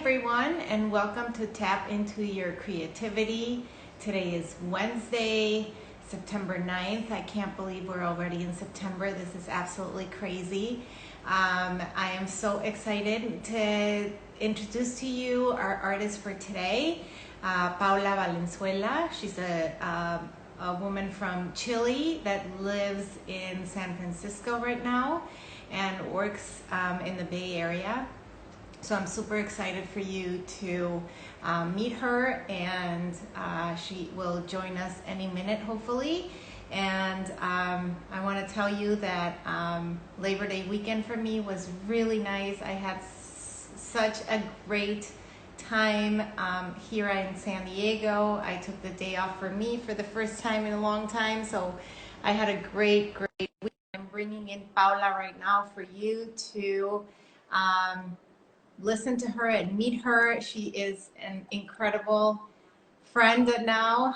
everyone, and welcome to Tap Into Your Creativity. Today is Wednesday, September 9th. I can't believe we're already in September. This is absolutely crazy. I am so excited to introduce to you our artist for today, Paula Valenzuela. She's a woman from Chile that lives in San Francisco right now and works in the Bay Area. So I'm super excited for you to meet her, and she will join us any minute, hopefully. And I want to tell you that Labor Day weekend for me was really nice. I had such a great time here in San Diego. I took the day off for me for the first time in a long time, so I had a great week. I'm bringing in Paula right now for you to listen to her and meet her. She is an incredible friend now.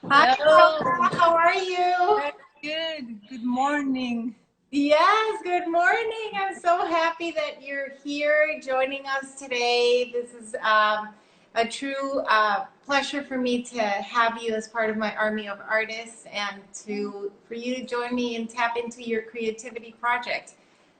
Hi, Hello. Paula. How are you? Very good. Good morning. Yes, good morning. I'm so happy that you're here joining us today. This is a true pleasure for me to have you as part of my army of artists and for you to join me and tap into your creativity project.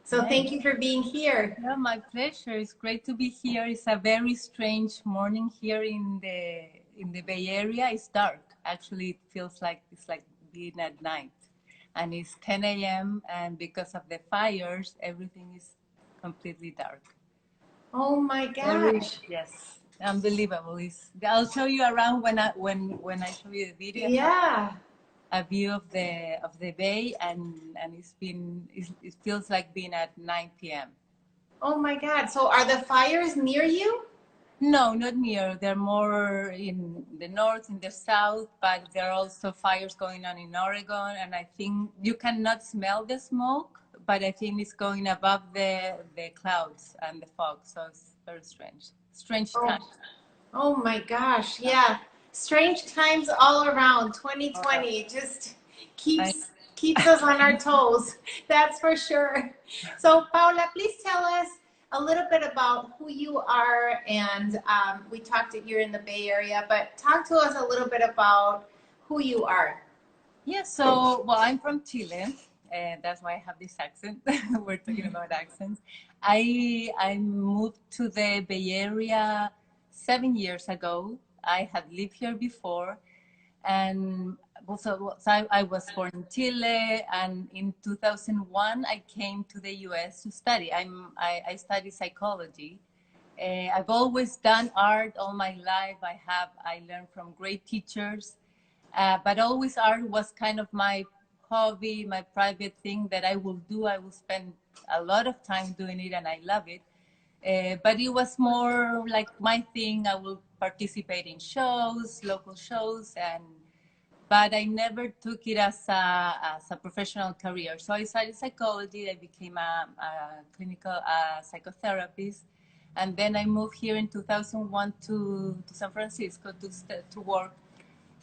So thank you for being here. Yeah, my pleasure. It's great to be here. It's a very strange morning here in the Bay Area. It's dark. Actually, it feels like it's like being at night. And it's 10 a.m. and because of the fires, everything is completely dark. Oh my gosh. Yes, unbelievable. I'll show you around when I show you the video. Yeah. A view of the bay, and it feels like being at 9 p.m. Oh my God. So are the fires near you? No, not near. They're more in the north, in the south, but there are also fires going on in Oregon, and I think you cannot smell the smoke, but I think it's going above the clouds and the fog, so it's very strange time. Oh my gosh. Yeah. Strange times all around. 2020 just keeps us on our toes. That's for sure. So Paula, please tell us a little bit about who you are, and we talked that you're in the Bay Area, but talk to us a little bit about who you are. Yeah, so, well, I'm from Chile, and that's why I have this accent. We're talking about accents. I moved to the Bay Area 7 years ago. I had lived here before, and also I was born in Chile, and in 2001 I came to the US to study. I study psychology. I've always done art all my life. I learned from great teachers, but always art was kind of my hobby, my private thing that I will do. I will spend a lot of time doing it, and I love it. But it was more like my thing. I will participate in shows, local shows, but I never took it as a professional career. So I studied psychology. I became a clinical psychotherapist. And then I moved here in 2001 to San Francisco to work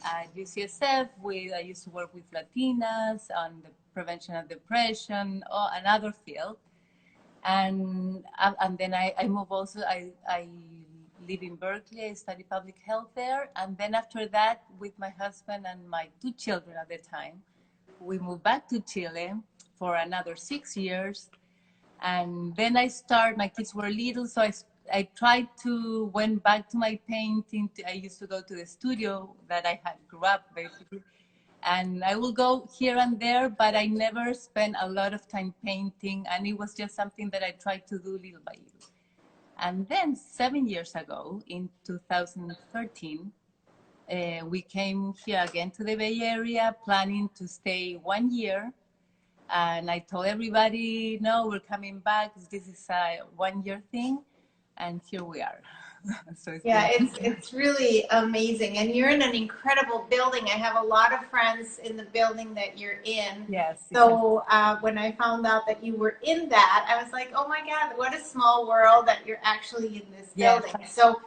at UCSF. I used to work with Latinas on the prevention of depression, or another field. And then I moved also. I live in Berkeley. I study public health there. And then after that, with my husband and my 2 children at the time, we moved back to Chile for another 6 years. And then my kids were little, so I went back to my painting. I used to go to the studio that I had grew up, basically. And I will go here and there, but I never spent a lot of time painting. And it was just something that I tried to do little by little. And then 7 years ago, in 2013, we came here again to the Bay Area, planning to stay 1 year. And I told everybody, no, we're coming back. This is a 1 year thing. And here we are. So it's really amazing. And you're in an incredible building. I have a lot of friends in the building that you're in. Yes. So when I found out that you were in that, I was like, oh my God, what a small world that you're actually in this building. So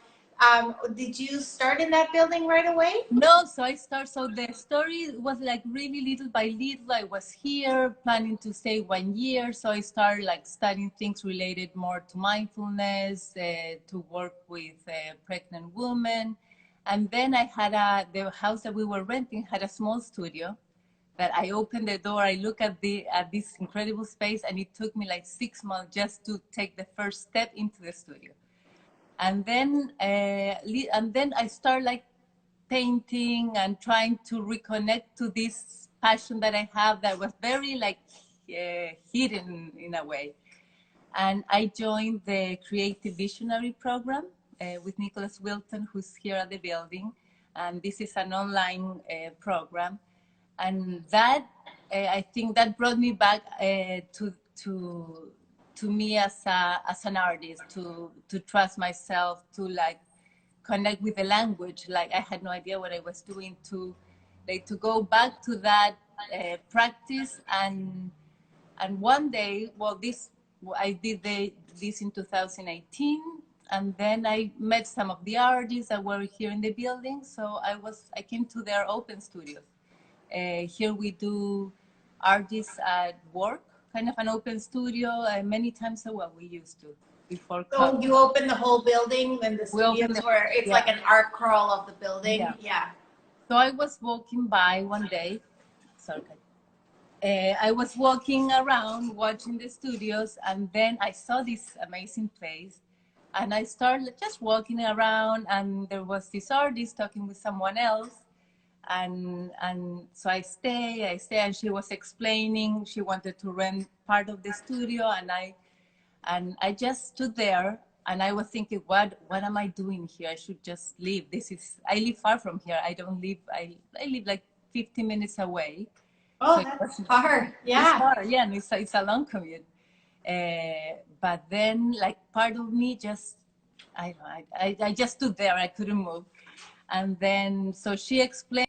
Did you start in that building right away? No, so the story was like really little by little. I was here planning to stay 1 year. So I started like studying things related more to mindfulness, to work with pregnant women. And then I had the house that we were renting had a small studio that I opened the door. I look at this incredible space, and it took me like 6 months just to take the first step into the studio. And then I started like painting and trying to reconnect to this passion that I have that was very like hidden in a way. And I joined the Creative Visionary program with Nicholas Wilton, who's here at the building. And this is an online program. And that, I think that brought me back to me as an artist, to trust myself, to like connect with the language. Like I had no idea what I was doing, to go back to that practice. And one day, well, I did this in 2018, and then I met some of the artists that were here in the building. So I came to their open studios. Here we do artists at work, kind of an open studio, many times a week we used to. Before so you open the whole building, and the studios where it's like an art crawl of the building. Yeah. So I was walking by one day. Sorry. I was walking around watching the studios, and then I saw this amazing place, and I started just walking around, and there was this artist talking with someone else, and so I stay, and she was explaining she wanted to rent part of the studio, and I just stood there, and I was thinking, what am I doing here? I should just leave. I live far from here. I live like 50 minutes away. Oh, so that's far. Yeah. It's far, yeah, and it's a long commute. But then, like, part of me just, I just stood there. I couldn't move. And then, so she explained.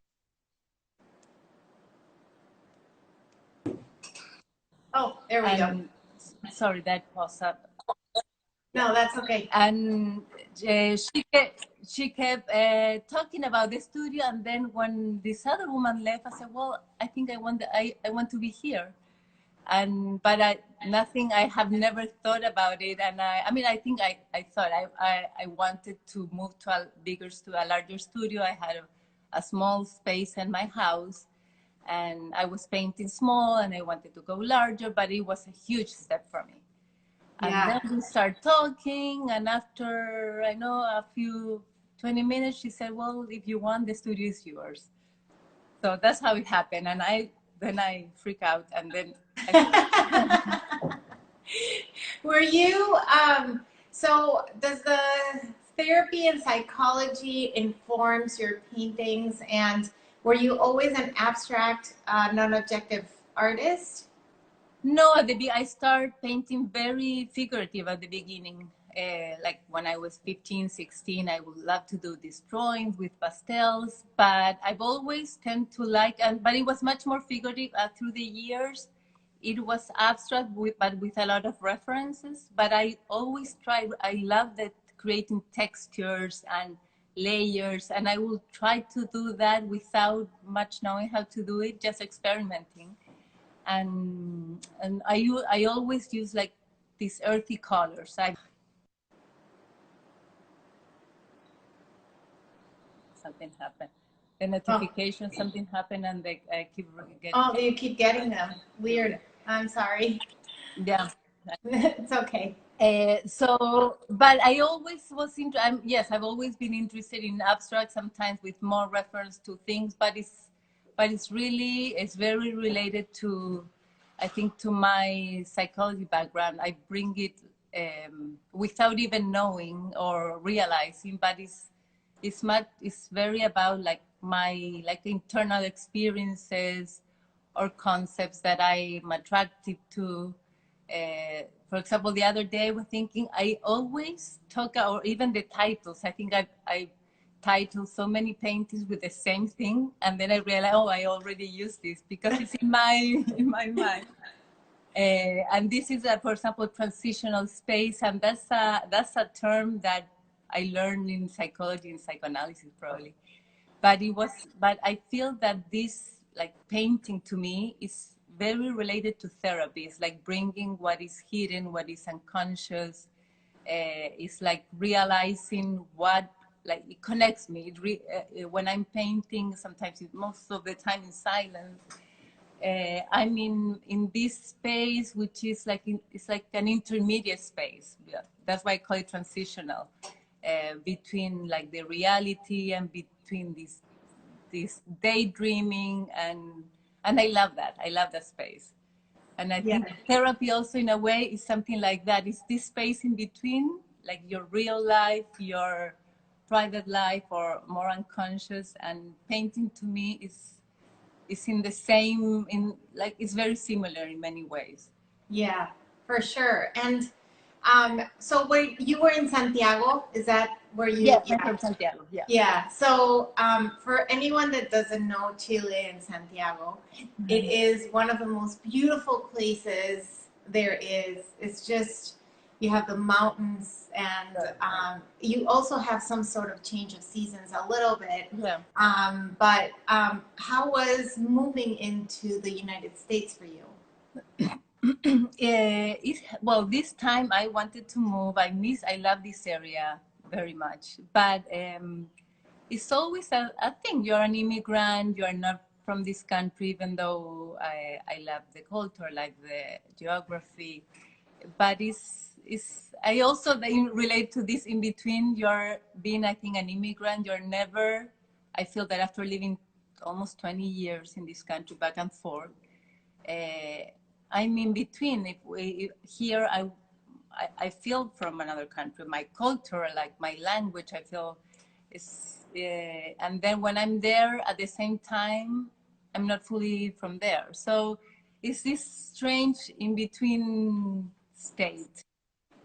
Oh, there we go. Sorry, that paused up. No, that's okay. And she kept talking about the studio, and then when this other woman left, I said, well, I think I want to be here. But I have never thought about it. And I think I thought I wanted to move to a larger studio. I had a small space in my house, and I was painting small, and I wanted to go larger, but it was a huge step for me. And then we start talking, and after, I know, a few 20 minutes, she said, well, if you want, the studio is yours. So that's how it happened. And then I freak out, and then Were you, so does the therapy and psychology informs your paintings, and were you always an abstract, non-objective artist? No, I started painting very figurative at the beginning. Like when I was 15, 16, I would love to do these drawings with pastels, but I've always tend to but it was much more figurative through the years. It was abstract, but with a lot of references. But I love that creating textures and layers, and I will try to do that without much knowing how to do it, just experimenting. And I always use like these earthy colors. Something happened. The notification, something happened, and I keep getting. Oh, you keep getting them. Weird. I'm sorry. Yeah. It's okay. But I always was I've always been interested in abstract, sometimes with more reference to things, but it's very related to, I think, to my psychology background. I bring it without even knowing or realizing, but it's very about like my internal experiences or concepts that I'm attracted to. For example, the other day I was thinking, I always talk, or even the titles, I think I titled so many paintings with the same thing, and then I realized, I already used this because it's in my mind. And this is, for example, transitional space, and that's a term that I learned in psychology and psychoanalysis probably. But I feel that this like painting to me is very related to therapy. It's like bringing what is hidden, what is unconscious. It's like realizing what, like it connects me. When I'm painting, sometimes most of the time in silence, I'm in this space, which is like it's like an intermediate space. Yeah. That's why I call it transitional, between like the reality and between this daydreaming, and I love that. I love that space. And I think therapy also in a way is something like that. It's this space in between, like your real life, your private life, or more unconscious. And painting to me is in the same, in like it's very similar in many ways. Yeah, for sure. And so where you were in Santiago, is that where you? Yes, I'm from Santiago. Yeah. Yeah. So for anyone that doesn't know Chile and Santiago, it is one of the most beautiful places there is. It's just, you have the mountains, and you also have some sort of change of seasons a little bit. Yeah. But how was moving into the United States for you? Well, this time I wanted to move. I love this area very much, but it's always a thing. You're an immigrant, you're not from this country, even though I love the culture, like the geography, but I also then relate to this in between. You're being, I think, an immigrant, you're never, I feel that after living almost 20 years in this country back and forth, I'm in between. Here, I feel from another country. My culture, like my language, I feel is, and then when I'm there at the same time, I'm not fully from there. So it's this strange in between state.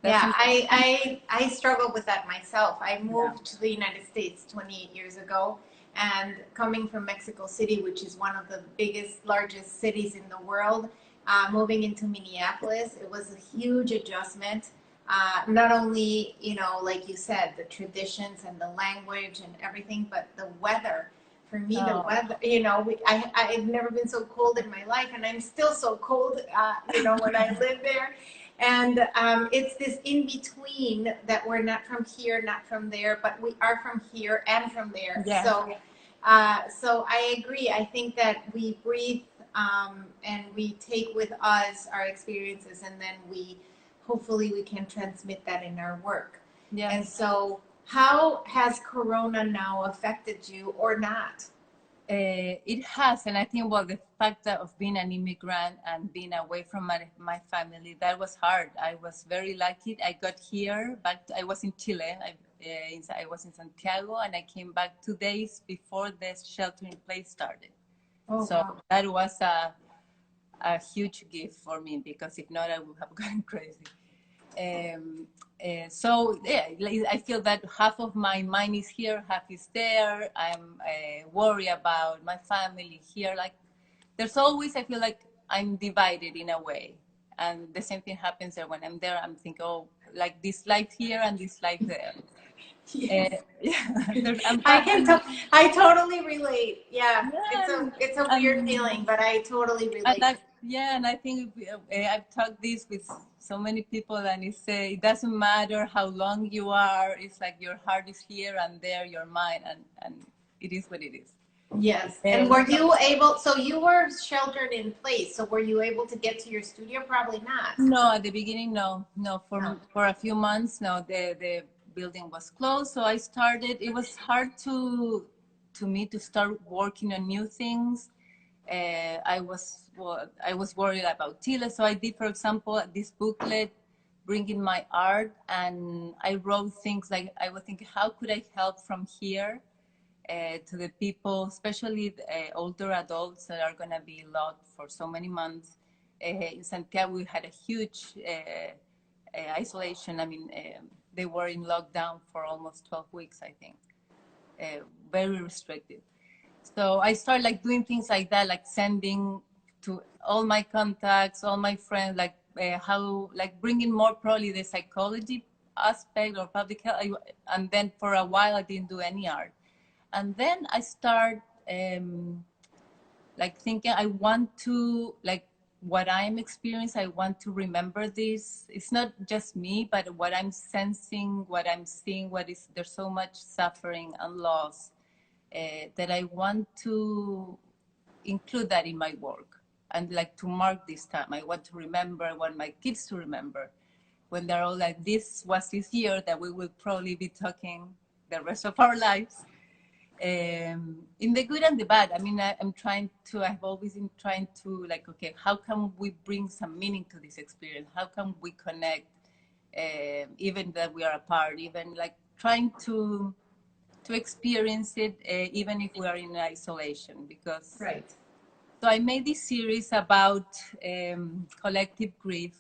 I struggle with that myself. I moved to the United States 28 years ago, and coming from Mexico City, which is one of the biggest, largest cities in the world, moving into Minneapolis, it was a huge adjustment. Not only, like you said, the traditions and the language and everything, but the weather. For me, the weather, I've never been so cold in my life, and I'm still so cold, when I live there. And it's this in between that we're not from here, not from there, but we are from here and from there. Yeah. So I agree. I think that we breathe, and we take with us our experiences, and then hopefully we can transmit that in our work. Yeah. And so how has Corona now affected you, or not? It has, and I think, well, the fact of being an immigrant and being away from my family, that was hard. I was very lucky. I got here, but I was in Chile. I was in Santiago, and I came back 2 days before the shelter in place started. Oh, so wow. That was a huge gift for me, because if not, I would have gone crazy. So yeah, I feel that half of my mind is here, half is there. I'm worried about my family here. Like, there's always, I feel like I'm divided in a way. And the same thing happens there. When I'm there, I'm thinking, oh, like this life here and this life there. Yes. Yeah. I totally relate. Yeah. It's a weird feeling, but I totally relate. And I think I've talked this with so many people, and it doesn't matter how long you are. It's like your heart is here and there, your mind, and it is what it is. Yes. And were you able, so you were sheltered in place, so were you able to get to your studio? Probably not. No, at the beginning, no. For a few months, no, the building was closed. So I started, it was hard to me to start working on new things. I was worried about Chile. So I did, for example, this booklet, bringing my art, and I wrote things like, I was thinking, how could I help from here to the people, especially older adults that are going to be locked for so many months. In Santiago, we had a huge isolation. I mean, they were in lockdown for almost 12 weeks, I think. Very restricted. So I started like doing things like that, like sending to all my contacts, all my friends, like bringing more probably the psychology aspect or public health. And then for a while, I didn't do any art. And then I start like thinking, I want to, like, what I'm experiencing, I want to remember this. It's not just me, but what I'm sensing, what I'm seeing, there's so much suffering and loss that I want to include that in my work. And like to mark this time, I want to remember, I want my kids to remember when they're all like, this was this year that we will probably be talking the rest of our lives. In the good and the bad. I mean, I've always been trying to, like, okay, how can we bring some meaning to this experience? How can we connect, even that we are apart, even like trying to experience it, even if we are in isolation, because Right. so I made this series about collective grief.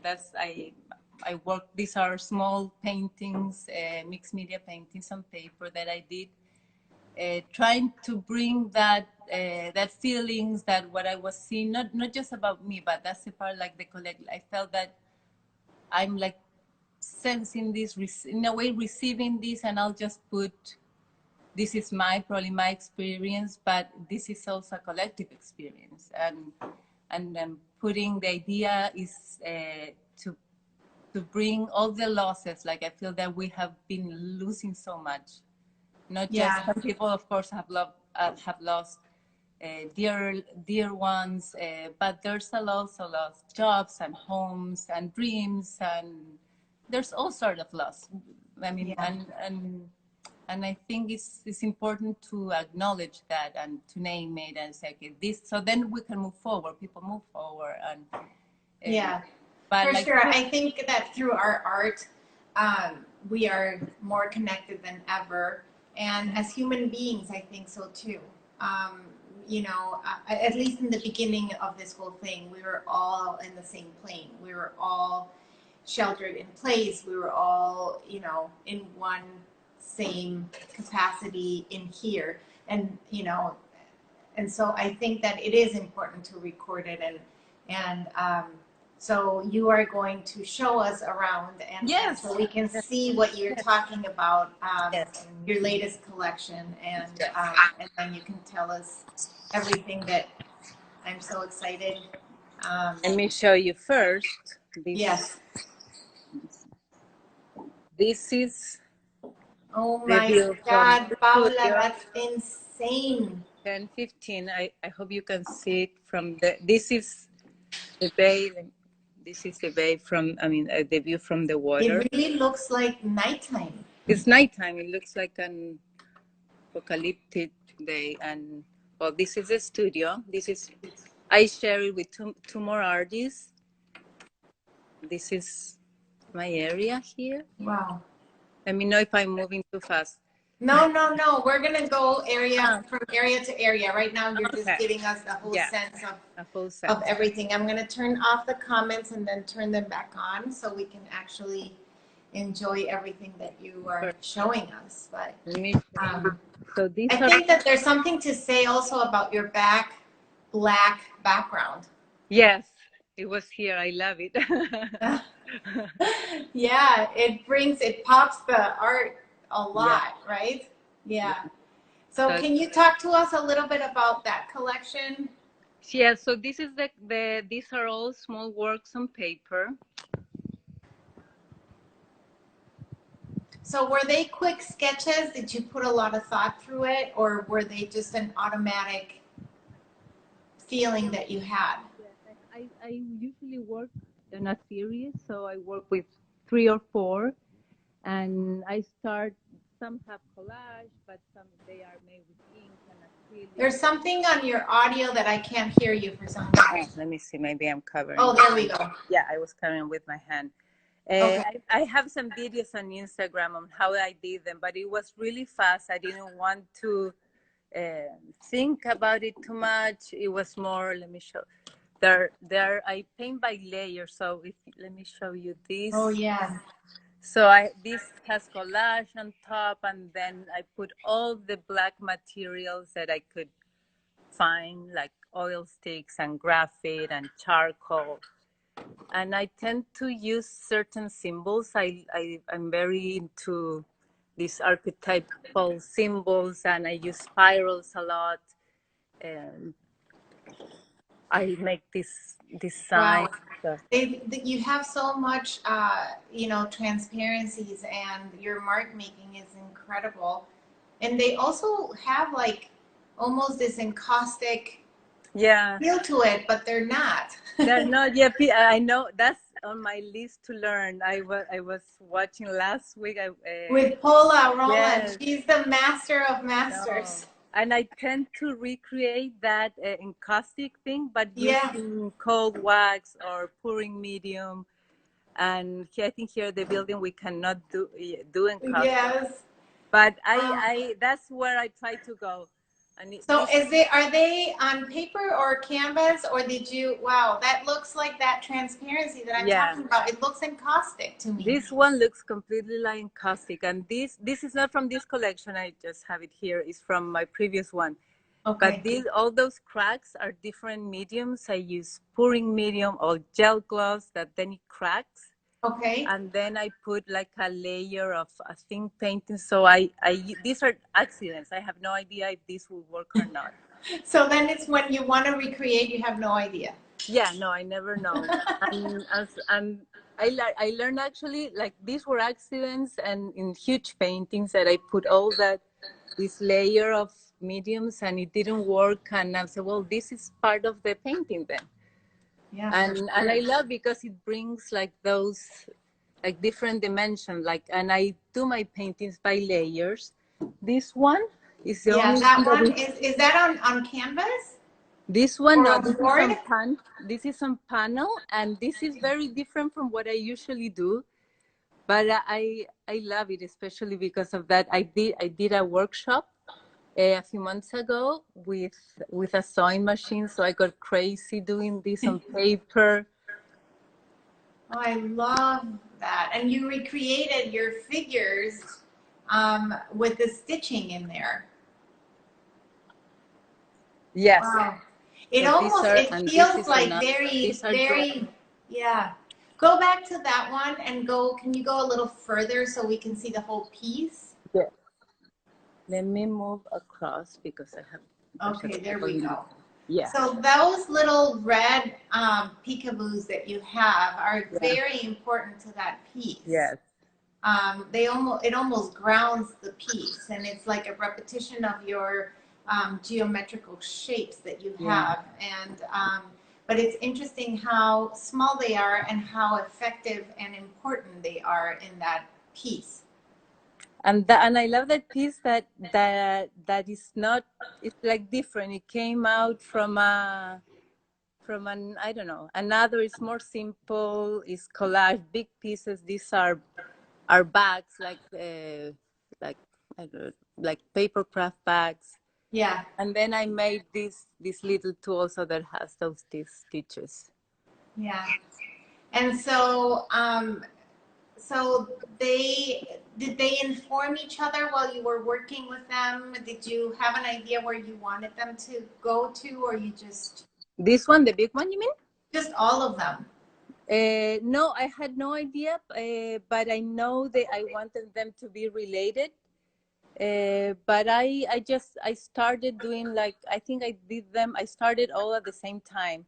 I work, these are small paintings, mixed media paintings on paper that I did, trying to bring that feelings, that what I was seeing, not just about me, but that's the part, like the collective. I felt that I'm like sensing this, in a way receiving this, and I'll just put, this is probably my experience, but this is also a collective experience. And putting the idea is to bring all the losses. Like I feel that we have been losing so much. Not just some people, of course, have lost dear ones, but there's also lost jobs and homes and dreams, and there's all sort of loss. I mean, and I think it's important to acknowledge that and to name it and say, okay, this. So then we can move forward. People move forward, and but for like, sure, I think that through our art, we are more connected than ever. And as human beings, I think so too. You know, at least in the beginning of this whole thing, we were all in the same plane. We were all sheltered in place. We were all, you know, in one same capacity in here. And, you know, and so I think that it is important to record it. And so you are going to show us around, and so we can see what you're talking about, your latest collection, and then you can tell us everything that I'm so excited. Let me show you first. This is. Oh my God, Paula, that's insane. 10:15. I hope you can see it from the. This is the bay. This is the bay from, I mean, the view from the water. It really looks like nighttime. It's nighttime. It looks like an apocalyptic day. And, well, this is the studio. I share it with two more artists. This is my area here. Wow. Let me know if I'm moving too fast. No. We're going to go from area to area. Right now, you're just giving us the whole sense of everything. I'm going to turn off the comments and then turn them back on so we can actually enjoy everything that you are showing us. But so I think that there's something to say also about your black background. Yes, it was here. I love it. Yeah, it pops the art a lot, right? Yeah. So can you talk to us a little bit about that collection? Yeah, so this is these are all small works on paper. So were they quick sketches? Did you put a lot of thought through it, or were they just an automatic feeling that you had? I usually work in a series, so I work with 3 or 4, and I start. Some have collage, but some they are made with ink and acrylic. There's something on your audio that I can't hear you for some reason. Let me see. Maybe I'm covering. Oh, there we go. Yeah, I was covering with my hand. I have some videos on Instagram on how I did them, but it was really fast. I didn't want to think about it too much. It was more. Let me show. There. I paint by layers. So let me show you this. Oh yeah. So this has collage on top, and then I put all the black materials that I could find, like oil sticks and graphite and charcoal. And I tend to use certain symbols. I'm very into these archetypal symbols, and I use spirals a lot. And I make this sign. Wow. You have so much, you know, transparencies, and your mark making is incredible. And they also have like almost this encaustic Yeah, feel to it, but they're not. they're not yet. I know that's on my list to learn. I was watching last week. With Paula Roland, Yes, she's the master of no. masters. And I tend to recreate that encaustic thing, but Yeah. using cold wax or pouring medium. And I think here at the building we cannot do encaustic. Yes. But Um, that's where I try to go. And so this, are they on paper or canvas, or did you, wow, that looks like that transparency that I'm yeah, talking about. It looks encaustic to me. this one looks completely like encaustic, and this is not from this collection. I just have it here. It's from my previous one. But Okay. all those cracks are different mediums. I use pouring medium or gel gloss that then it cracks. Okay. And then I put like a layer of a thin painting. So these are accidents. I have no idea if this will work or not. So then it's when you want to recreate, you have no idea. Yeah, no, I never know. And I learned actually like these were accidents, and in huge paintings that I put all this layer of mediums and it didn't work, and I said, well, this is part of the painting then. Yeah. And I love because it brings like those like different dimensions, like, and I do my paintings by layers. This one is the Yeah, only that one one that is that on canvas this one, or no, on board? this is on panel, and this is very different from what I usually do. But I love it, especially because of that. I did a workshop a few months ago with a sewing machine, so I got crazy doing this on paper. Oh, I love that. And you recreated your figures with the stitching in there. Yes. Wow. It So these almost, are, it and this feels is like another. These are very, yeah. Go back to that one and can you go a little further so we can see the whole piece? Yeah. Let me move across because I have. Okay, there we go. Yeah. So those little red peekaboos that you have are very important to that piece. Yes. It almost grounds the piece, and it's like a repetition of your geometrical shapes that you have. And but it's interesting how small they are and how effective and important they are in that piece. And I love that piece that is not, it's like different. It came out from an, I don't know, another is more simple, is collage, big pieces. These are bags like I don't know, like paper craft bags. Yeah. And then I made this little tool also that has these stitches. Yeah. And so so did they inform each other while you were working with them? Did you have an idea where you wanted them to go to, or you just This one, the big one, you mean? just all of them? No, I had no idea, but I know that I wanted them to be related. But I started doing, like, I think I started all at the same time,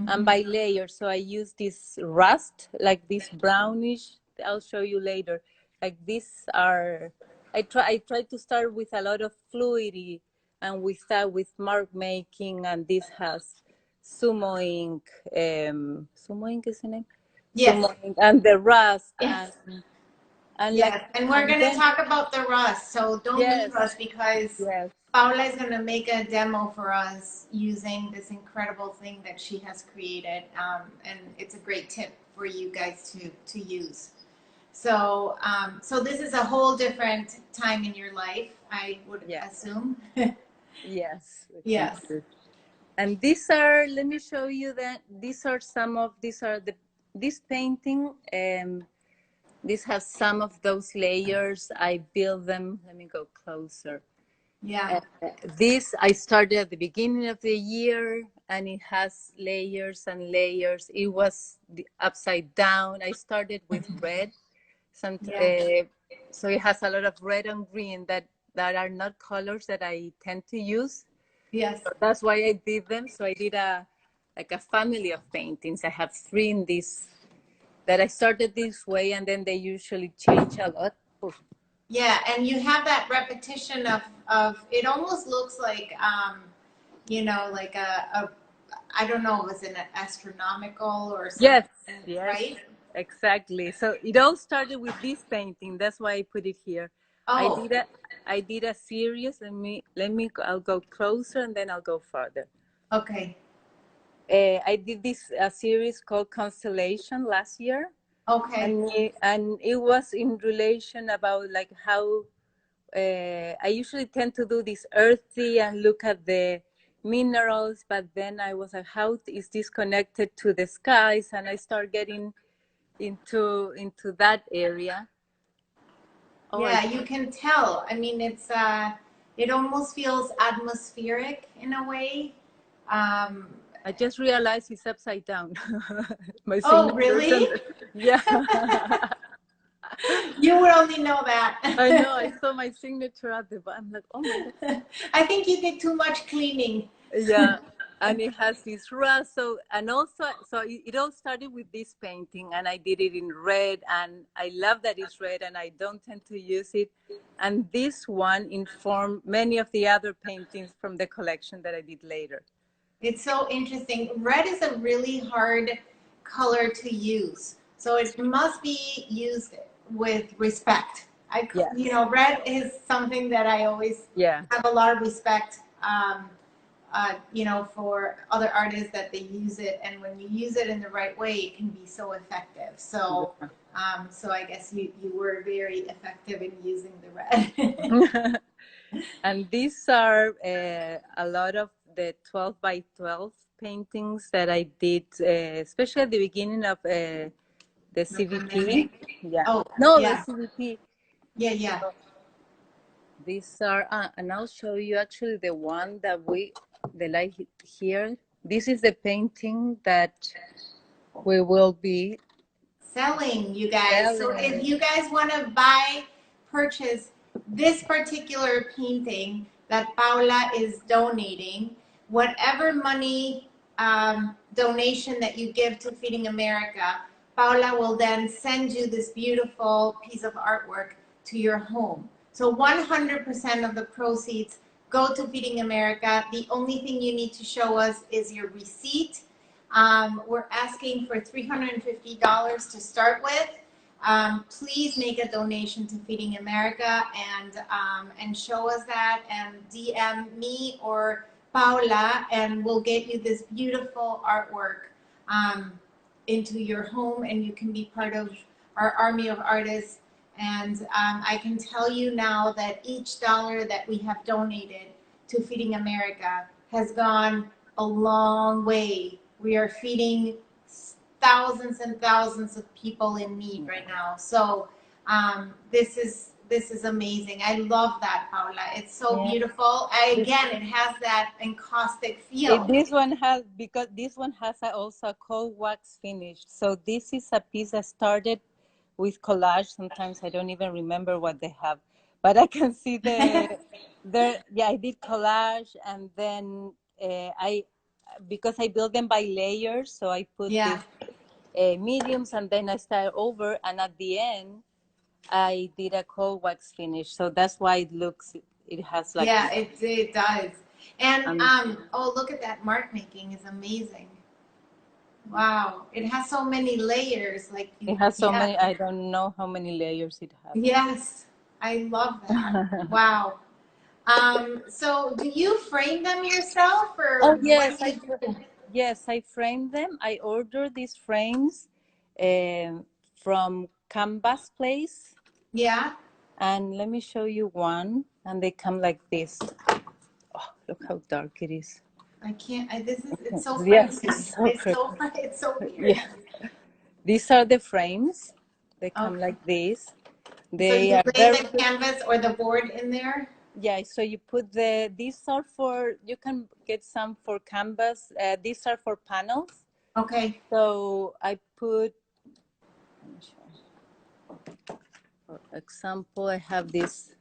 and by layers. So I used this rust, like this brownish. I'll show you later. Like these are, I tried to start with a lot of fluidity, and we start with mark making, and this has sumo ink. Sumo ink is the name. Yes. Sumo ink and the rust, Yes. and Yes. like, And we're going to talk about the rust. So don't leave us, because Paula is going to make a demo for us using this incredible thing that she has created. And it's a great tip for you guys to use. So, so this is a whole different time in your life, I would assume. Yes. Yes. And these are, let me show you that these are this painting. This has some of those layers. I build them. Let me go closer. Yeah. This I started at the beginning of the year, and it has layers and layers. It was upside down. I started with red. So it has a lot of red and green that are not colors that I tend to use. Yes. So that's why I did them. So I did a family of paintings. I have 3 in this, that I started this way, and then they usually change a lot. Oof. Yeah, and you have that repetition of it almost looks like like a I don't know, was it an astronomical or something, Yes, right? exactly. So it all started with this painting. That's why I put it here. Oh, I did a series. I'll go closer and then I'll go further. okay. I did this series called Constellation last year. Okay. And it was in relation about like how I usually tend to do this earthy and look at the minerals, but then I was like, how is this connected to the skies? And I start getting into that area. Yeah, you can tell. I mean, it almost feels atmospheric in a way. I just realized it's upside down. My Oh, signature. really? Yeah. You would only know that. I know. I saw my signature at the bottom. I'm like, oh my God. I think you did too much cleaning. Yeah. And it has this rust. So it all started with this painting, and I did it in red, and I love that it's red, and I don't tend to use it. And this one informed many of the other paintings from the collection that I did later. It's so interesting. Red is a really hard color to use. So it must be used with respect. Yes. Red is something that I always have a lot of respect, for other artists that they use it. And when you use it in the right way, it can be so effective. So, so I guess you were very effective in using the red. And these are a lot of the 12 by 12 paintings that I did, especially at the beginning of the CVP. Yeah. Oh, no, yeah. the CVP. Yeah. So these are, and I'll show you actually the one that the light here. This is the painting that we will be selling, you guys. So if you guys want to purchase this particular painting that Paula is donating, whatever money donation that you give to Feeding America, Paula will then send you this beautiful piece of artwork to your home. So 100% of the proceeds go to Feeding America. The only thing you need to show us is your receipt. We're asking for $350 to start with. Please make a donation to Feeding America and show us that, and DM me or Paula, and we'll get you this beautiful artwork into your home, and you can be part of our army of artists. And I can tell you now that each dollar that we have donated to Feeding America has gone a long way. We are feeding thousands and thousands of people in need right now. So this is amazing. I love that, Paula. It's so beautiful. Again, it has that encaustic feel. This one has, because this one has also a cold wax finish. So this is a piece that started with collage. Sometimes I don't even remember what they have, but I can see I did collage, and then because I built them by layers, so I put these mediums, and then I start over, and at the end I did a cold wax finish. So that's why it has like it does. And oh, look at that mark making is amazing. Wow, it has so many layers. It has so many. I don't know how many layers it has. Yes, I love that. Wow. So do you frame them yourself, or oh yes, yes, I frame them. I order these frames from Canvas Place. Yeah. And let me show you one, and they come like this. Oh, look how dark it is. I can't. It's so yes, crazy. It's so weird. Yeah. These are the frames. They come like this. So you lay the canvas or the board in there? Yeah, so you put these are for, you can get some for canvas. These are for panels. Okay. So I put, let me show. For example, I have these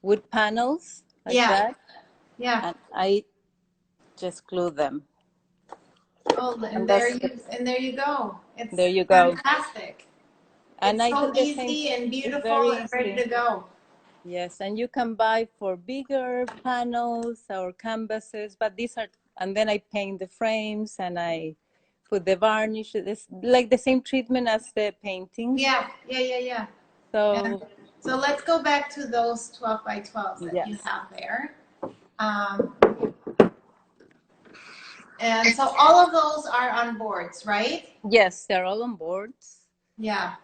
wood panels like that. Yeah. And I just glue them. Oh, And there you go. there It's you go. fantastic. And It's I so do the same. easy and It's beautiful very and ready easy. to go. Yes, and you can buy for bigger panels or canvases, but these are, and then I paint the frames and I put the varnish. It's like the same treatment as the paintings. Yeah. And So so let's go back to those 12 by 12s that you yes, have there. Um, and so all of those are on boards, right? yes, they're all on boards Yeah.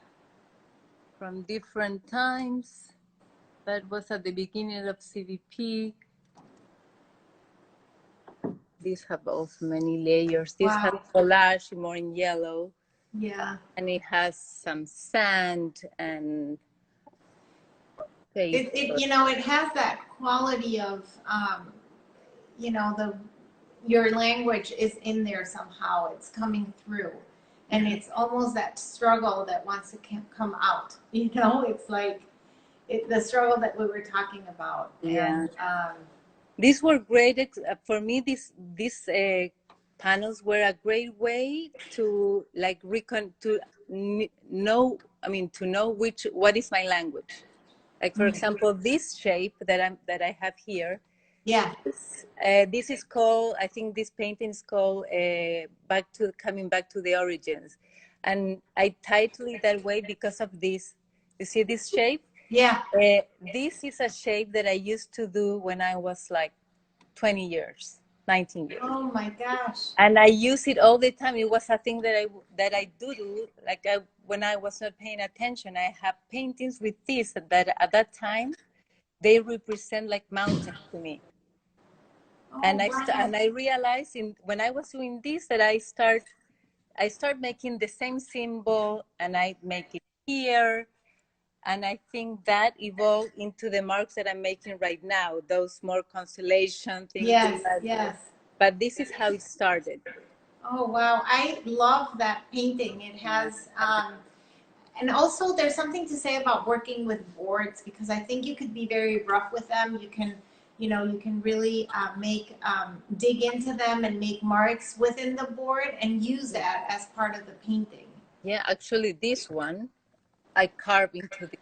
from different times. That was at the beginning of CVP. These have also many layers. This has Wow. collage more in yellow. Yeah. And it has some sand and paper. It has that quality of, your language is in there somehow. It's coming through. And it's almost that struggle that wants to come out. It's like the struggle that we were talking about. Yeah. And These were great for me. These panels were a great way to like know. I mean, to know what is my language. Like for example, this shape that I have here. yeah. This is called. I think this painting is called coming back to the origins, and I titled it that way because of this. You see this shape? Yeah. This is a shape that I used to do when I was like 20 years, 19 years. Oh my gosh. And I use it all the time. It was a thing that I do like when I was not paying attention. I have paintings with this that at that time they represent like mountains to me. Oh, And wow. I realized when I was doing this that I start making the same symbol and I make it here. And I think that evolved into the marks that I'm making right now, those more constellation things. Yes. But this is how it started. Oh, wow. I love that painting. It has, and also there's something to say about working with boards because I think you could be very rough with them. You can really dig into them and make marks within the board and use that as part of the painting. Yeah, actually, this one I carve into the.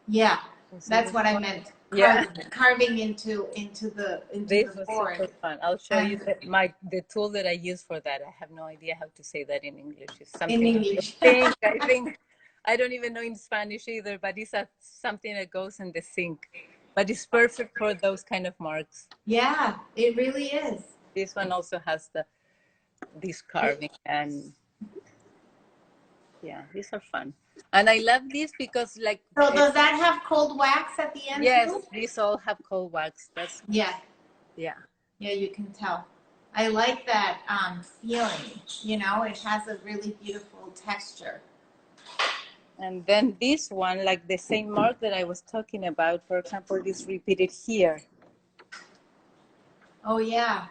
Yeah, that's This what I one? meant. Yeah, Carving into this the was board. super fun. I'll show you And the tool that I use for that. I have no idea how to say that in English. It's in something English. I think I don't even know in Spanish either, but it's something that goes in the sink. But it's perfect for those kind of marks. Yeah, it really is. This one also has this carving, and yeah, these are fun. And I love this because like So does that have cold wax at the end yes, too? these all have cold wax. That's Yeah, yeah. yeah, you can tell. I like that feeling. It has a really beautiful texture. And then this one, like the same mark that I was talking about, for example, is repeated here. Oh yeah.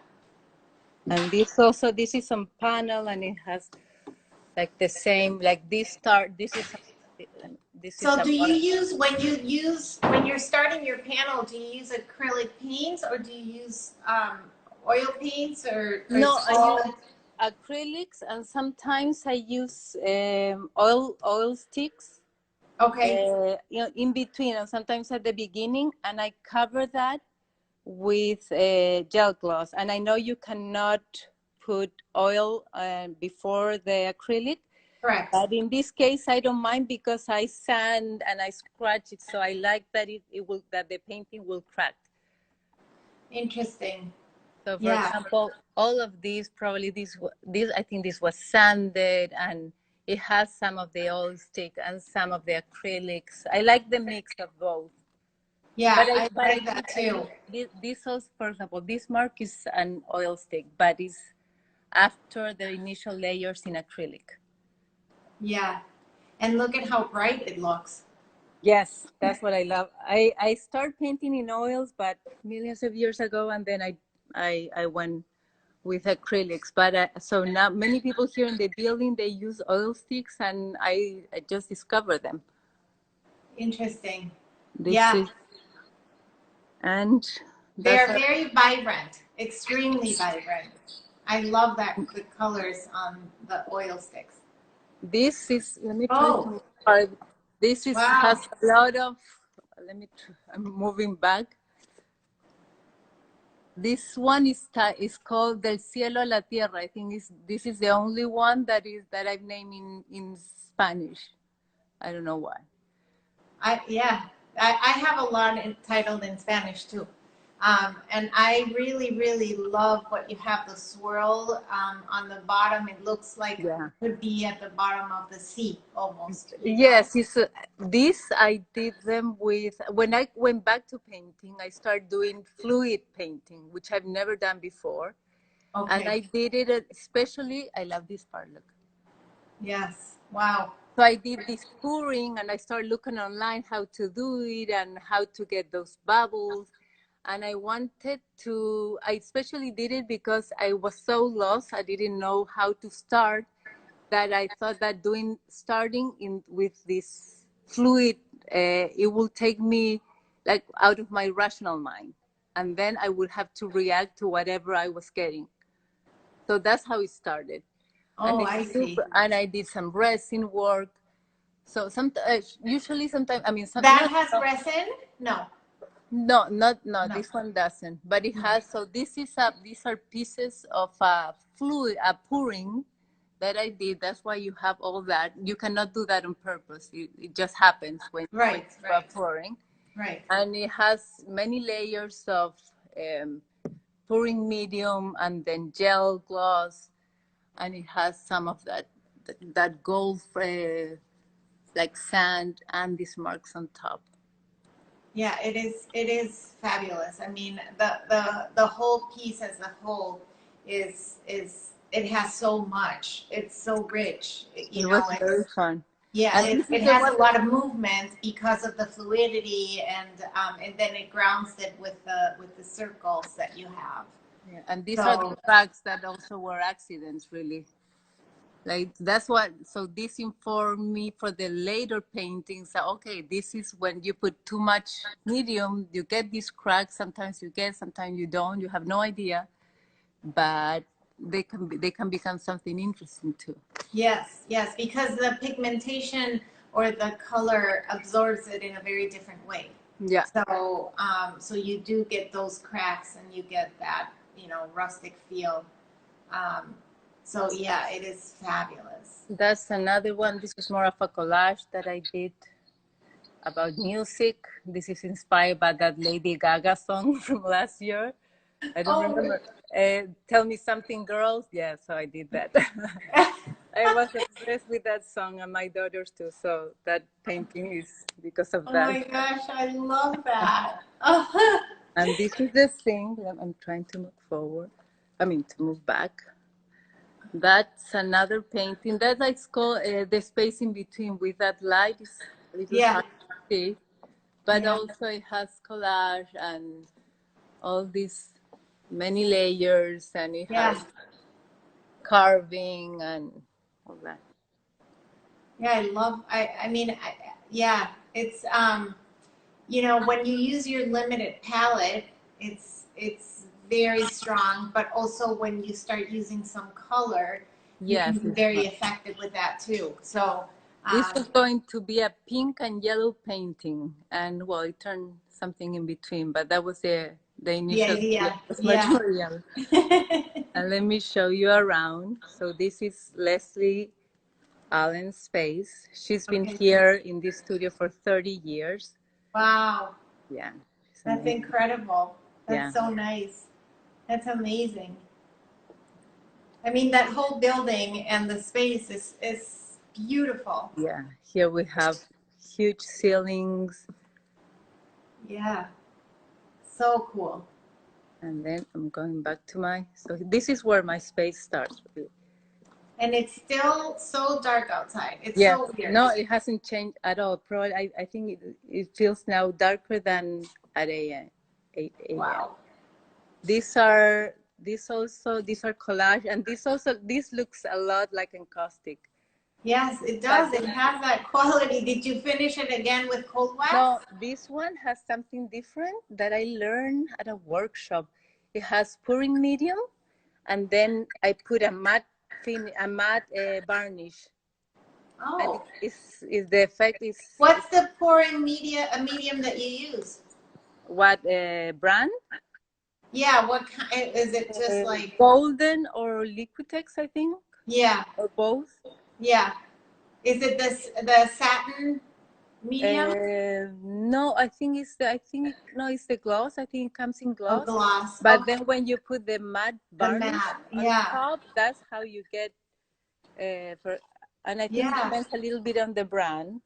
And this is on panel and it has like the same, like this is So a do you mark. use when you're starting your panel? Do you use acrylic paints or do you use oil paints or No, it's I use all acrylics and sometimes I use oil sticks. okay? In between and sometimes at the beginning, and I cover that with gel gloss. And I know you cannot put oil before the acrylic, Correct. but in this case, I don't mind because I sand and I scratch it, so I like that that the painting will crack. Interesting. So, for Yeah. example, all of these probably this I think this was sanded and it has some of the oil stick and some of the acrylics. I like the mix of both. Yeah, I But like that too. this also, for example, this mark is an oil stick, but it's after the initial layers in acrylic. Yeah. And look at how bright it looks. Yes, that's what I love. I started painting in oils, but millions of years ago, and then I went with acrylics. But so now many people here in the building, they use oil sticks, and I just discovered them. Interesting. This Yeah, is, and they that's are very vibrant, extremely vibrant. I love that the colors on the oil sticks. this is. Let me try Oh, to. Uh, this is wow. has a lot of. Let me. I'm moving back. This one is called Del Cielo a la Tierra. I think this is the only one that I've named in Spanish. I don't know why. Yeah, I have a lot entitled in Spanish too. And I really, really love what you have the swirl on the bottom. It looks like it Yeah. could be at the bottom of the sea almost, you know? Yes, it's this I did them with when I went back to painting. I started doing fluid painting, which I've never done before, and Okay. I did it especially. I love this part. Look. Yes. Wow. So I did this pouring, and I started looking online how to do it and how to get those bubbles. And I wanted to. I especially did it because I was so lost. I didn't know how to start. That I thought that starting in with this fluid, it will take me like out of my rational mind, and then I would have to react to whatever I was getting. So that's how it started, and Oh, I see. and I did some resin work. So usually sometimes I mean That not has resin? No, no, not no. no, This one doesn't, but it no. has. So these are pieces of fluid, a pouring that I did. That's why you have all that. You cannot do that on purpose. It just happens when Right, you are right, pouring, right. and it has many layers of um, pouring medium and then gel gloss, and it has some of that gold like sand and these marks on top. Yeah, it is fabulous. I mean, the whole piece as a whole is it has so much. It's so rich. It You was know, very it's fun. yeah, And this is it the has one a lot of movement because of the fluidity and then it grounds it with the circles that you have. yeah, and these are the So cracks that also were accidents, really. Like that's what. So this informed me for the later paintings. That, okay, this is when you put too much medium, you get these cracks. Sometimes you get, sometimes you don't. You have no idea, but they can become something interesting too. yes, yes, because the pigmentation or the color absorbs it in a very different way. Yeah, So, so you do get those cracks and you get that, you know, rustic feel. Um, so yeah, it is fabulous. that's another one. This is more of a collage that I did about music. This is inspired by that Lady Gaga song from last year. I don't Oh, remember. Tell me something, girls. Yeah, so I did that. I was obsessed with that song and my daughters too. So that painting is because of oh that. my gosh, I love that. Oh, And this is the thing that I'm trying to move forward. I mean, to move back. That's another painting. That's like called the space in between with that light is a little yeah, hard to see. But yeah, also it has collage and all these many layers and it yeah, has carving and all that. yeah. I mean, yeah, it's, you know, when you use your limited palette, it's very strong, but also when you start using some color, you can Yes, be very effective with that too. So, this um, was going to be a pink and yellow painting, and well, it turned something in between, but that was the the initial. Yeah, idea, it was much yeah. more yellow. And let me show you around. So this is Leslie Allen's space. She's been Okay. here in this studio for 30 years. Wow, Yeah, she's that's amazing. incredible. That's Yeah, so nice. That's amazing. I mean, that whole building and the space is beautiful. yeah. Here we have huge ceilings. Yeah, so cool. And then I'm going back to my, so this is where my space starts. Really. And it's still so dark outside. It's Yes, so weird. no, it hasn't changed at all. Probably, I think it feels now darker than at 8 a.m. Wow. These are collage, and this looks a lot like encaustic. Yes, it But does. It has that quality. Did you finish it again with cold no, wax? this one has something different that I learned at a workshop. It has pouring medium, and then I put a matte varnish, and Oh. is the effect is What's the pouring medium that you use? what brand? Yeah, what kind is it just like Golden or Liquitex, I think, yeah, or both. yeah. Is it the satin medium? No, no, it's the gloss. I think it comes in Oh, gloss. gloss. But Okay. then when you put the matte The varnish matte. on Yeah. top, that's how you get for. And I think it Yeah. depends a little bit on the brand.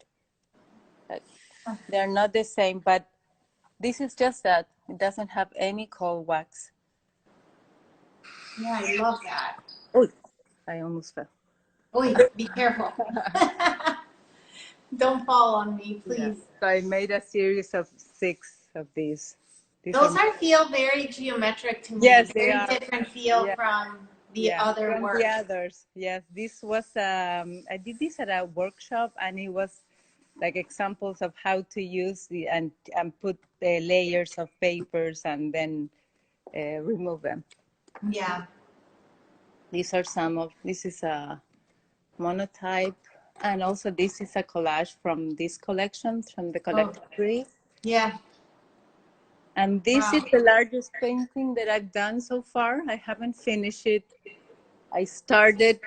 But they're not the same. But this is just that it doesn't have any cold wax. Yeah, I love that. Oh, I almost fell. Oy, be careful. Don't fall on me, Yeah. please. So I made a series of 6 of these. These Those are are feel very geometric to me. yes, they Very are. different feel Yeah, from the yeah. other From the work. others, yes. This was I did this at a workshop, and it was like examples of how to use the and put the layers of papers and then remove them. Yeah. These are some of. This is a monotype, and also this is a collage from this collection from the Oh, collectory. yeah. And this is Wow. the largest painting that I've done so far. I haven't finished it. I started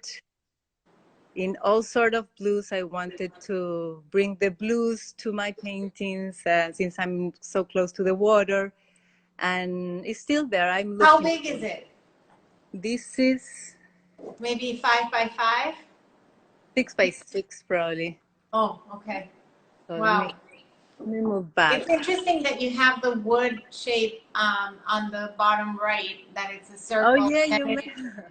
in all sort of blues. I wanted to bring the blues to my paintings since I'm so close to the water, and it's still there. I'm How looking. big is it? This is Maybe 5 by 5? 6 by 6 probably. Oh, okay. So Wow. let me move back. It's interesting that you have the wood shape on the bottom right, that it's a Oh circle, yeah, and you it,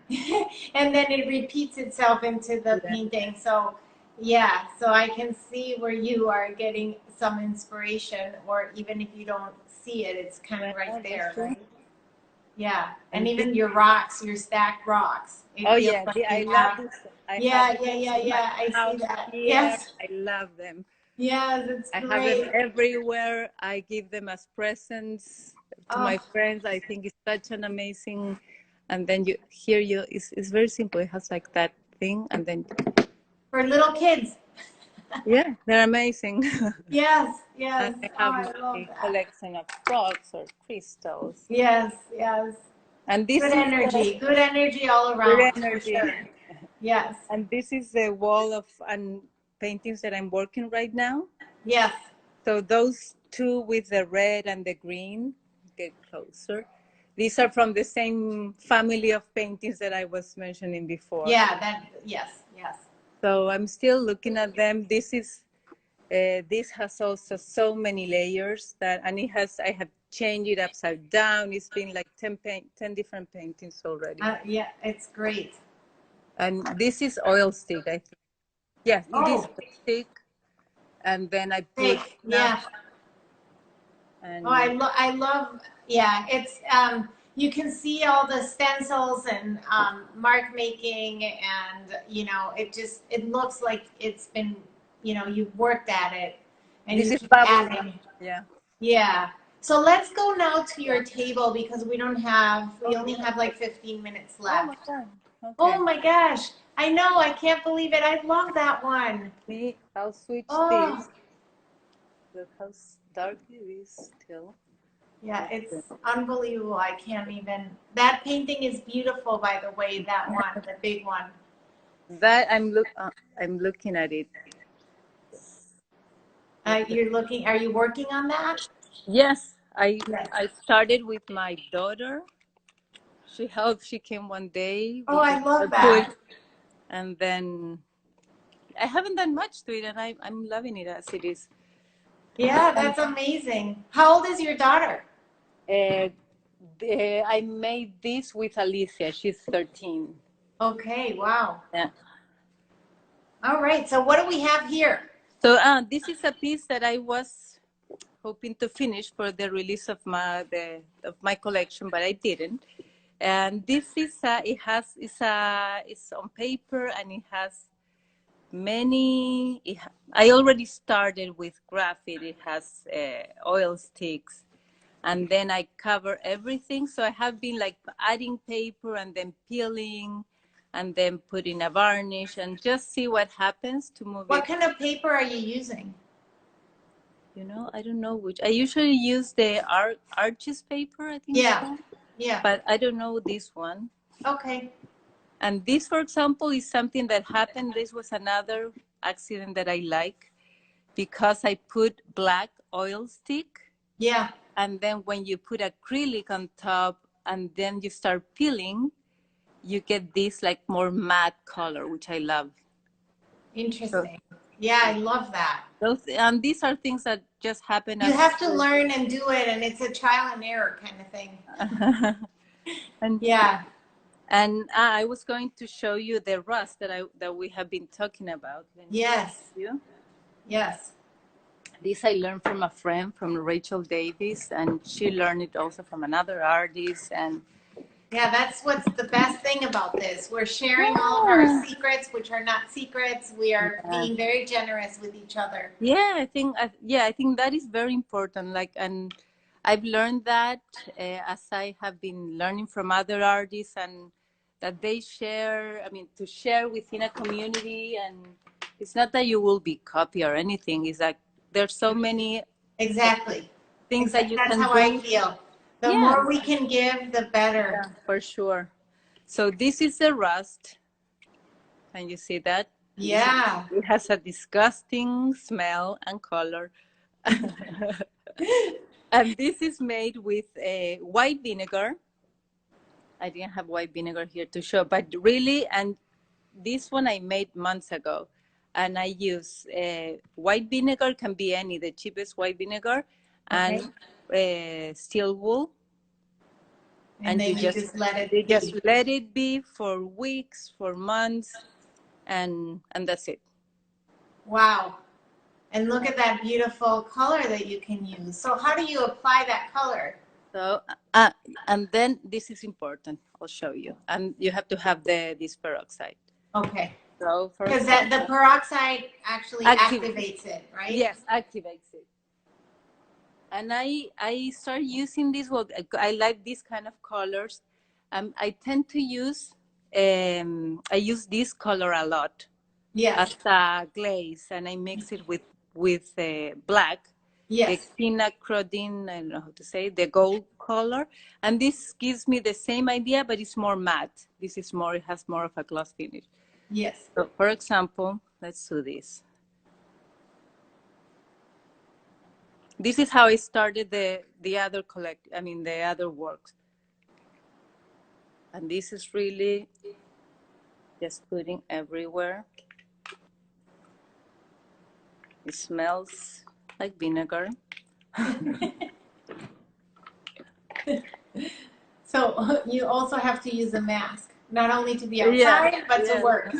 may. and then it repeats itself into the Yeah. painting. So, yeah, so I can see where you are getting some inspiration, or even if you don't see it, it's kind of right there, right? Yeah, and And this, even your rocks, your stacked rocks, it oh feels yeah, like I you love have. this. I have Yeah, this yeah, yeah, in my yeah. I see house that. here. Yes, I love them. yes, it's I have them great. everywhere. I give them as presents to my Oh, friends. I think it's such an amazing. And then it's very simple. It has like that thing, and then for little kids. yeah, they're amazing. Yes, yes. And I Oh, have I love my that. collection of rocks or crystals. Yes, yes. And this is the Good energy all good around, for energy. sure. Yes, And this is the wall of paintings that I'm working right now. yes. So those two with the red and the green, get closer. These are from the same family of paintings that I was mentioning before. Yeah, yes, yes. So I'm still looking at them. This has also so many layers and I have changed it upside down. It's been like 10 different paintings already. Yeah, it's great. And this is oil stick, I think. Yes, it is Oh, oil stick. And then I put thick. enough Yeah. Oh, and I love, yeah, it's, you can see all the stencils and mark making, and, it looks like it's been, you've worked at it and this you is keep bubble wrap. adding. Yeah. Yeah. So let's go now to your table, because we only have like 15 minutes Oh my left. God. Okay. Oh my gosh. I know. I can't believe it. I love that one. I'll switch Oh, this. Look how dark it is still. yeah, it's unbelievable. I can't even. That painting is beautiful, by the way, that one, the big one. That I'm looking at it. Are you working on that? Yes, Yes. I started with my daughter. She came one day. Oh, We I just love put, that. and then I haven't done much to it, and I'm loving it as it is. Yeah, And that's amazing. How old is your daughter? I made this with Alicia. She's 13. Okay, wow. Yeah. All right, so what do we have here? So this is a piece that I was hoping to finish for the release of my collection, but I didn't. And this is it's on paper, and it has many. I already started with graphite. It has oil sticks, and then I cover everything. So I have been like adding paper and then peeling, and then putting a varnish, and just see what happens to move What it. kind of paper are you using? You know, I don't know which. I usually use the Arches paper, I think it's called. Yeah. But I don't know this one. Okay. And this, for example, is something that happened. This was another accident that I like, because I put black oil stick. Yeah. And then when you put acrylic on top and then you start peeling, you get this like more matte color, which I love. Interesting. Yeah, I love that. And these are things that just happen. You have to learn and do it, and it's a trial and error kind of thing. And yeah. And I was going to show you the rust that we have been talking about. Yes. You? Yes. This I learned from a friend, from Rachel Davis, and she learned it also from another artist. And yeah, that's what's the best thing about this. We're sharing all of our secrets, which are not secrets. We are being very generous with each other. Yeah, I think that is very important. Like, and I've learned that as I have been learning from other artists, and that they share. I mean, to share within a community, and it's not that you will be copy or anything. It's like there's so many things that you That's can how do. I feel. The more we can give, the better. Yeah, for sure. So this is the rust. Can you see that? Yeah. It has a disgusting smell and color. And this is made with white vinegar. I didn't have white vinegar here to show, but really, and this one I made months ago. And I use white vinegar, can be any, the cheapest white vinegar, and steel wool. And then you just let it be. Just let it be for weeks, for months, and that's it. Wow. And look at that beautiful color that you can use. So how do you apply that color? So, and then this is important. I'll show you. And you have to have this peroxide. Okay. So because the peroxide actually activates it, right? Yes, activates it. And I start using this. Well, I like these kind of colors. I tend to use I use this color a lot. Yes. As a glaze, and I mix it with black. Yes. The quinacridone, I don't know how to say, the gold color. And this gives me the same idea, but it's more matte. This is more, it has more of a gloss finish. Yes. So for example, let's do this. This is how I started the other the other works. And this is really just putting everywhere. It smells like vinegar. So you also have to use a mask, not only to be outside, but to work.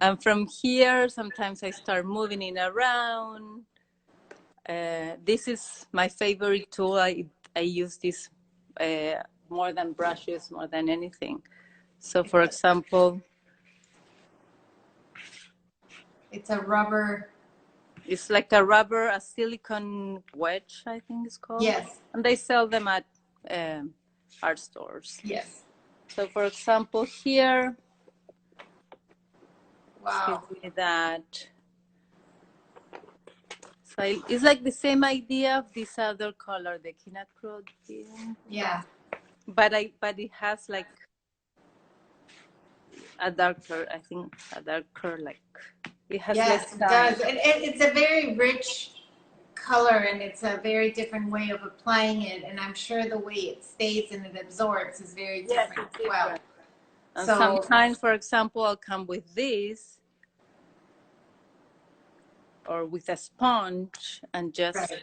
And from here, sometimes I start moving it around. This is my favorite tool. I use this more than brushes, more than anything. So for example, it's a rubber. It's like a silicone wedge, I think it's called. Yes. And they sell them at art stores. Yes. So for example, here, wow. Give me that. So it's like the same idea of this other color, the quinacridone. Yeah. But it has like a darker, I think, like, it has less it does. It's a very rich color, and it's a very different way of applying it, and I'm sure the way it stays and it absorbs is very different as well. And so sometimes, for example, I'll come with this or with a sponge and just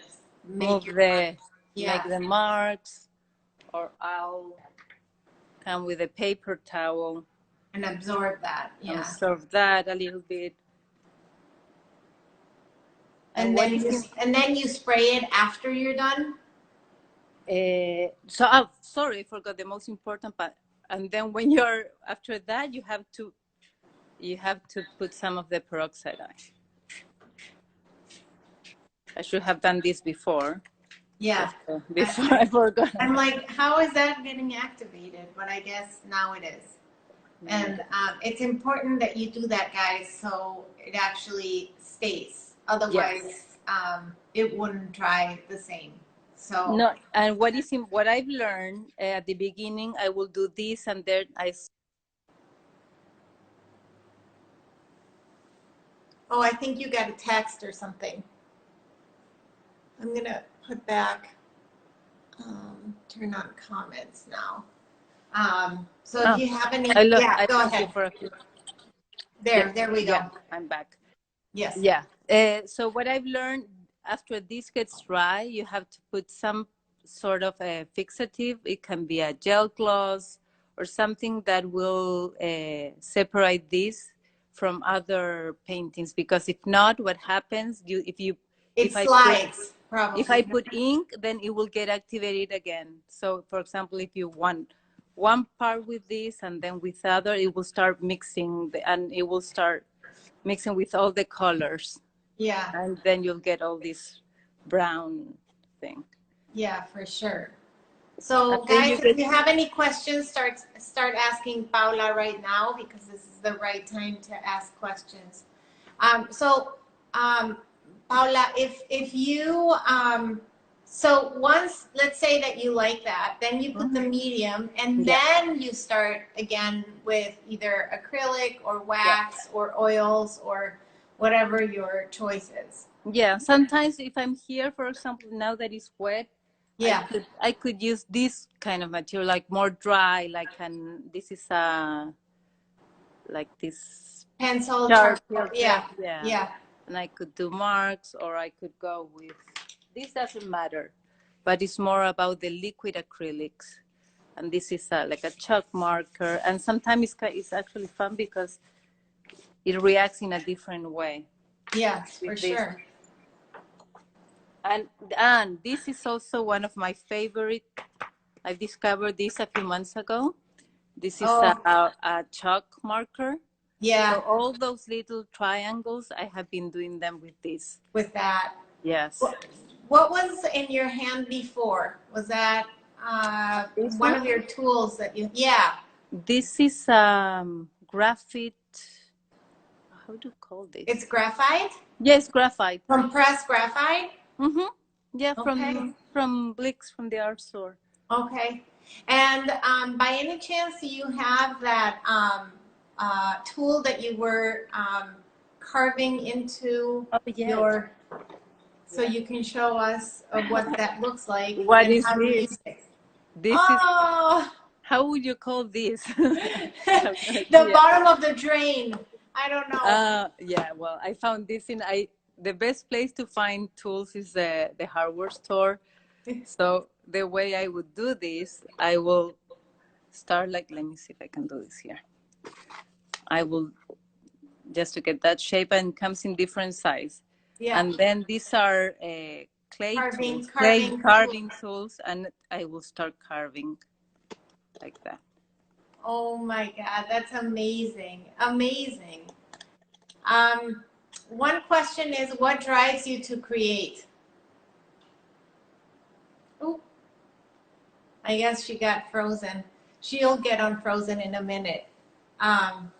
make the marks, or I'll come with a paper towel And absorb that, yeah. Absorb that a little bit. And then you spray it after you're done? So I'm sorry, I forgot the most important part. And then when you're after that, you have to put some of the peroxide on. I should have done this before. Yeah. Before I forgot. I'm like, how is that getting activated? But I guess now it is. And it's important that you do that, guys, so it actually stays. Otherwise, it wouldn't dry the same. So no, and what I've learned at the beginning, I will do this, and then Oh, I think you got a text or something. I'm gonna put back. Turn on comments now. So if you have any, go ahead. There we go. Yeah, I'm back. Yes. Yeah. So what I've learned, after this gets dry, you have to put some sort of a fixative. It can be a gel gloss or something that will separate this from other paintings. Because if not, what happens? If I put ink, then it will get activated again. So, for example, if you want one part with this and then with other, it will start mixing, and it will start mixing with all the colors. Yeah. And then you'll get all this brown thing. Yeah, for sure. So guys, if you have any questions, start asking Paula right now, because this is the right time to ask questions. Paula, if you so once, let's say that you like that, then you put the medium, and then you start again with either acrylic or wax or oils or whatever your choice is. Yeah, sometimes if I'm here, for example, now that it's wet, I could use this kind of material, like more dry, this is like this pencil, charcoal, yeah. And I could do marks, or I could go with, this doesn't matter, but it's more about the liquid acrylics. And this is like a chalk marker. And sometimes it's actually fun because it reacts in a different way. Yeah, for sure. And this is also one of my favorite. I discovered this a few months ago. This is a chalk marker. Yeah. So all those little triangles, I have been doing them with this. With that. Yes. What was in your hand before? Was that one of your tools that you? Yeah. This is graphite. How do you call this? It's graphite? Yes, graphite. Compressed graphite? Mm-hmm. Yeah, from Blix, from the art store. Okay. And by any chance, do you have that tool that you were carving into your, so you can show us what that looks like? What is this? This is, how would you call this? The bottom of the drain. I don't know. Yeah, well, I found this the best place to find tools is the hardware store. So the way I would do this, I will start let me see if I can do this here. I will, just to get that shape, and it comes in different size. Yeah. And then these are carving tools, and I will start carving like that. Oh my God, that's amazing. Amazing. One question is, what drives you to create? Ooh. I guess she got frozen. She'll get unfrozen in a minute. And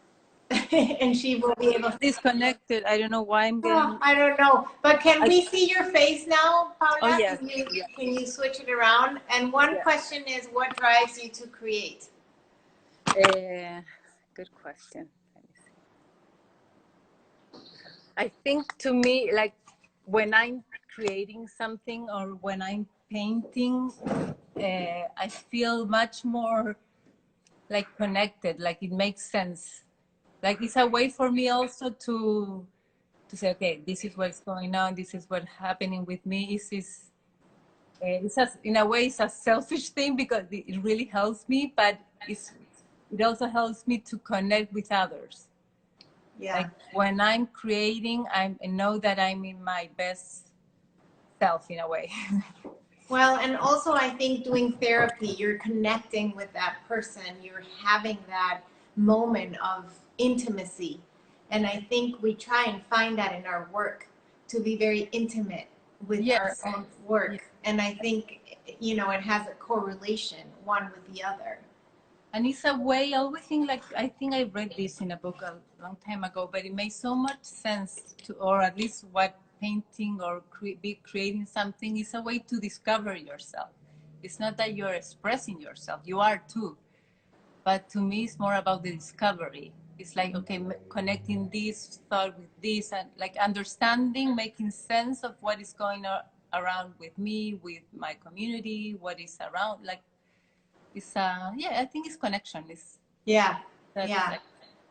she will be able to disconnected. I don't know why I'm getting. I don't know. But can we see your face now, Paula? Oh, yes. Can you switch it around? And one question is, what drives you to create? Good question. I think, to me, like when I'm creating something or when I'm painting, I feel much more like connected, like it makes sense. Like it's a way for me also to say, okay, this is what's going on, this is what's happening with me. In a way, it's a selfish thing because it really helps me, but it also helps me to connect with others. Yeah. Like when I'm creating, I know that I'm in my best self in a way. Well, and also I think doing therapy, you're connecting with that person, you're having that moment of intimacy. And I think we try and find that in our work, to be very intimate with our Yes. own work. And I think, you know, it has a correlation one with the other. And it's a way, I always think, like, I think I read this in a book a long time ago, but it makes so much sense to, or at least what painting or be creating something is a way to discover yourself. It's not that you're expressing yourself, you are too. But to me, it's more about the discovery. It's like, okay, connecting this thought with this, and like understanding, making sense of what is going around with me, with my community, what is around, like, it's yeah, I think it's connection. It's Yeah. that Yeah. is like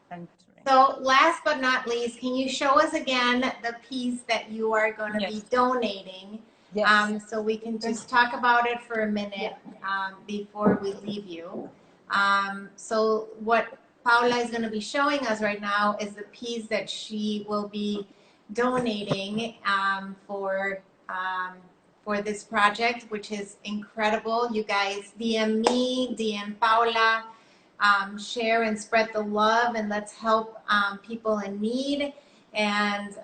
centering. So last but not least, can you show us again the piece that you are going to be donating? Yes. So we can just talk about it for a minute before we leave you. So what Paula is going to be showing us right now is the piece that she will be donating for this project, which is incredible. You guys DM me, DM Paula. Share and spread the love, and let's help people in need. And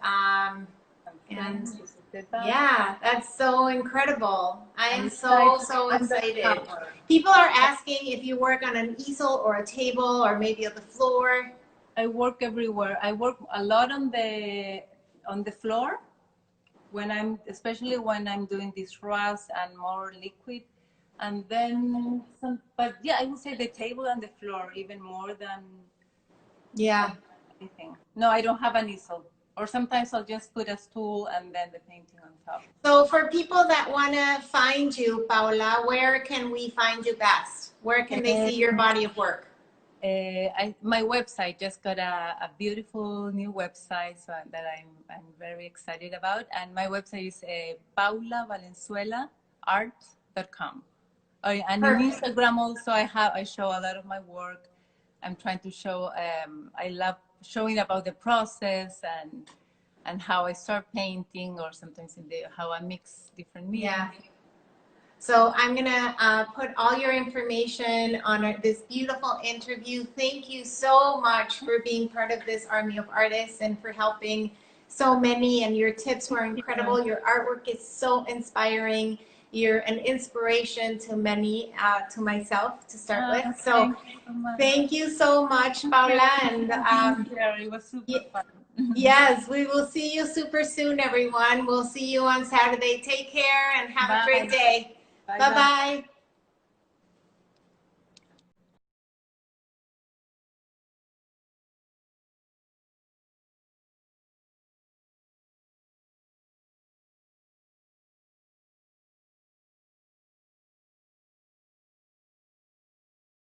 yeah, that's so incredible. I am so excited. People are asking if you work on an easel or a table or maybe on the floor. I work everywhere. I work a lot on the floor when especially when I'm doing this rust and more liquid. And then but yeah, I would say the table and the floor even more than anything. No, I don't have an easel. Or sometimes I'll just put a stool and then the painting on top. So for people that want to find you, Paula, where can we find you best? Where can they see your body of work? My website just got a beautiful new website that I'm very excited about. And my website is paulavalenzuelaart.com. And in Instagram also I show a lot of my work. I'm trying to show, I love showing about the process and how I start painting, or sometimes how I mix different mediums. Yeah. So I'm gonna put all your information on this beautiful interview. Thank you so much for being part of this army of artists and for helping so many, and your tips were incredible. Your artwork is so inspiring. You're an inspiration to many, to myself to start with. So thank you so much, Paula. And it was super fun. Yes, we will see you super soon, everyone. We'll see you on Saturday. Take care and have a great day. Bye-bye.